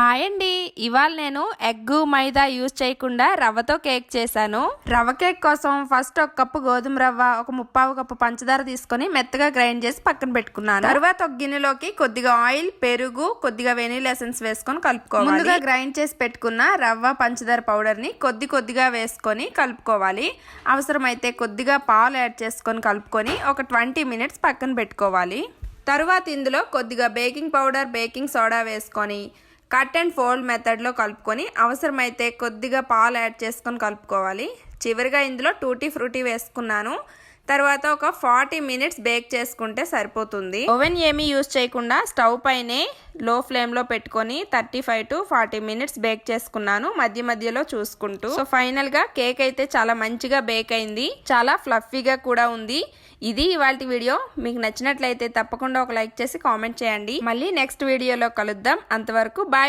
Hi అండి, ఇవాళ నేను ఎగ్ మైదా యూజ్ చేయకుండా రవ్వతో కేక్ చేశాను. రవ్వ కేక్ కోసం ఫస్ట్ ఒక కప్పు గోధుమ రవ్వ, ఒక 1/4 కప్పు పంచదార తీసుకొని మెత్తగా గ్రైండ్ చేసి పక్కన పెట్టుకున్నాను. తర్వాత ఒక గిన్నెలోకి కొద్దిగా ఆయిల్, పెరుగు, కొద్దిగా వెనిలా ఎసెన్స్ వేసుకొని కలుపుకోవాలి. ముందుగా గ్రైండ్ చేసి పెట్టుకున్న రవ్వ, పంచదార పౌడర్ ని కొద్దిగా వేసుకొని కలుపుకోవాలి. అవసరమైతే కొద్దిగా పాలు యాడ్ చేసుకొని కలుపుకొని ఒక 20 మినిట్స్ పక్కన పెట్టుకోవాలి. తరువాత ఇందులో కొద్దిగా బేకింగ్ పౌడర్, బేకింగ్ సోడా వేసుకొని కట్ అండ్ ఫోల్డ్ మెథడ్లో కలుపుకొని అవసరమైతే కొద్దిగా పాలు యాడ్ చేసుకొని కలుపుకోవాలి. చివరిగా ఇందులో టూటీ ఫ్రూటీ వేసుకున్నాను. తర్వాత ఒక 40 మినిట్స్ బేక్ చేసుకుంటే సరిపోతుంది. ఓవెన్ ఏమీ యూజ్ చేయకుండా స్టవ్ పైనే లో ఫ్లేమ్లో పెట్టుకొని 35 to 40 మినిట్స్ బేక్ చేసుకున్నాను, మధ్య మధ్యలో చూసుకుంటూ. సో ఫైనల్గా కేక్ అయితే చాలా మంచిగా బేక్ అయింది, చాలా ఫ్లఫీగా కూడా ఉంది. ఇది ఇవాల్టి వీడియో. మీకు నచ్చినట్లయితే తప్పకుండా ఒక లైక్ చేసి కామెంట్ చేయండి. మళ్ళీ నెక్స్ట్ వీడియోలో కలుద్దాం. అంతవరకు బాయ్.